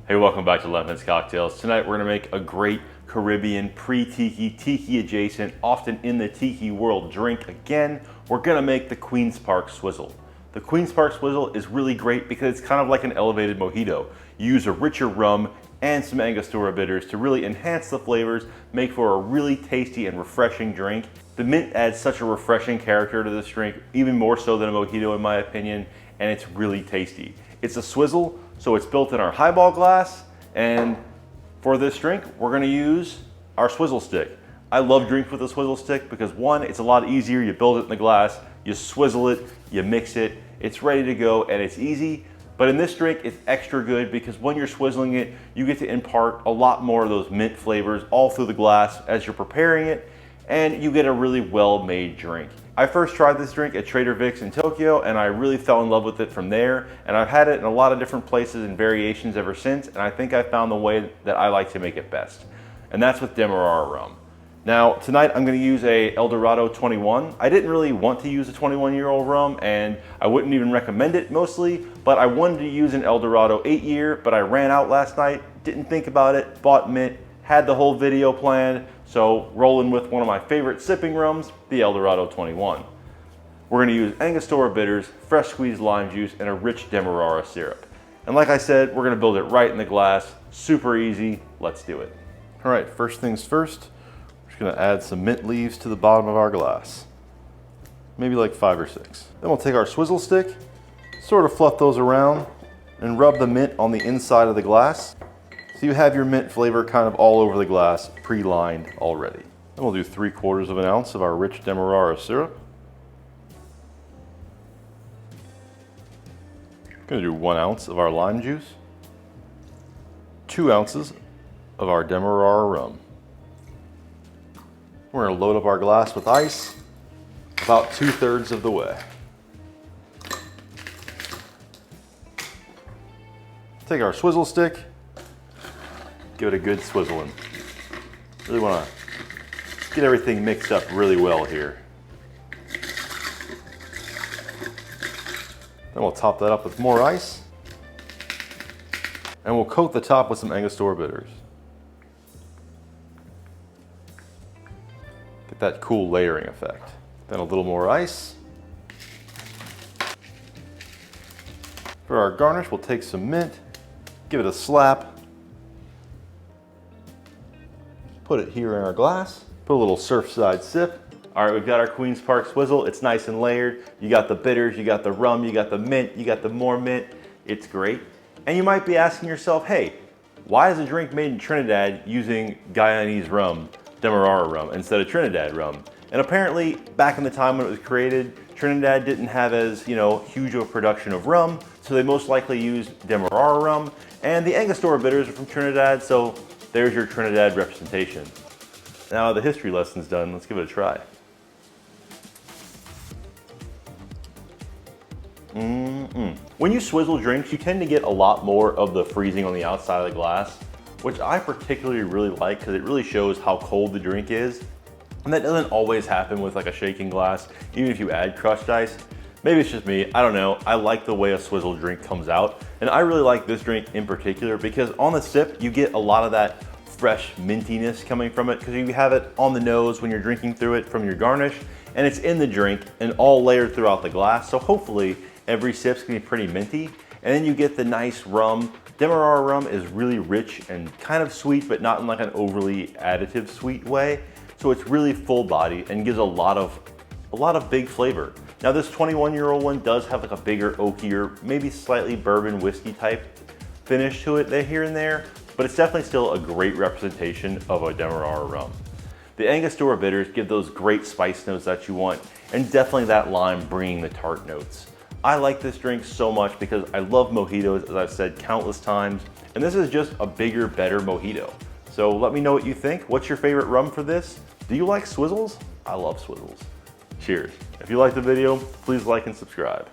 Hey, welcome back to Lemons Cocktails. Tonight we're gonna make a great Caribbean pre-tiki, tiki adjacent, often in the tiki world drink. Again, we're gonna make the Queen's Park Swizzle. The Queen's Park Swizzle is really great because it's kind of like an elevated mojito. You use a richer rum and some Angostura bitters to really enhance the flavors, make for a really tasty and refreshing drink. The mint adds such a refreshing character to this drink, even more so than a mojito in my opinion, and it's really tasty. It's a swizzle, so it's built in our highball glass, and for this drink, we're gonna use our swizzle stick. I love drinks with a swizzle stick because one, it's a lot easier. You build it in the glass, you swizzle it, you mix it, it's ready to go, and it's easy. But in this drink, it's extra good because when you're swizzling it, you get to impart a lot more of those mint flavors all through the glass as you're preparing it, and you get a really well-made drink. I first tried this drink at Trader Vic's in Tokyo, and I really fell in love with it from there, and I've had it in a lot of different places and variations ever since, and I think I found the way that I like to make it best, and that's with Demerara rum. Now, tonight I'm gonna use a Eldorado 21. I didn't really want to use a 21-year-old rum, and I wouldn't even recommend it mostly, but I wanted to use an Eldorado 8-year, but I ran out last night, didn't think about it, bought mint, had the whole video planned, so rolling with one of my favorite sipping rums, the Eldorado 21. We're gonna use Angostura bitters, fresh squeezed lime juice, and a rich Demerara syrup. And like I said, we're gonna build it right in the glass, super easy, let's do it. All right, first things first, we're just gonna add some mint leaves to the bottom of our glass. Maybe like 5 or 6. Then we'll take our swizzle stick, sort of fluff those around, and rub the mint on the inside of the glass. So you have your mint flavor kind of all over the glass, pre-lined already. Then we'll do 3/4 of an ounce of our rich Demerara syrup. Gonna do 1 ounce of our lime juice. 2 ounces of our Demerara rum. We're gonna load up our glass with ice, about 2/3 of the way. Take our swizzle stick, give it a good swizzling. Really wanna get everything mixed up really well here. Then we'll top that up with more ice. And we'll coat the top with some Angostura bitters. Get that cool layering effect. Then a little more ice. For our garnish, we'll take some mint, give it a slap, put it here in our glass, put a little Surfside sip. All right, we've got our Queen's Park Swizzle. It's nice and layered. You got the bitters, you got the rum, you got the mint, you got the more mint. It's great. And you might be asking yourself, hey, why is a drink made in Trinidad using Guyanese rum, Demerara rum, instead of Trinidad rum? And apparently, back in the time when it was created, Trinidad didn't have as, huge of a production of rum, so they most likely used Demerara rum. And the Angostura bitters are from Trinidad, so there's your Trinidad representation. Now the history lesson's done, let's give it a try. When you swizzle drinks, you tend to get a lot more of the freezing on the outside of the glass, which I particularly really like because it really shows how cold the drink is. And that doesn't always happen with like a shaking glass, even if you add crushed ice. Maybe it's just me, I don't know. I like the way a swizzle drink comes out. And I really like this drink in particular because on the sip, you get a lot of that fresh mintiness coming from it because you have it on the nose when you're drinking through it from your garnish, and it's in the drink and all layered throughout the glass. So hopefully every sip's gonna be pretty minty. And then you get the nice rum. Demerara rum is really rich and kind of sweet, but not in like an overly additive sweet way. So it's really full bodied and gives a lot of big flavor. Now this 21-year-old one does have like a bigger, oakier, maybe slightly bourbon whiskey type finish to it here and there, but it's definitely still a great representation of a Demerara rum. The Angostura bitters give those great spice notes that you want, and definitely that lime bringing the tart notes. I like this drink so much because I love mojitos, as I've said countless times, and this is just a bigger, better mojito. So let me know what you think. What's your favorite rum for this? Do you like swizzles? I love swizzles. Cheers. If you liked the video, please like and subscribe.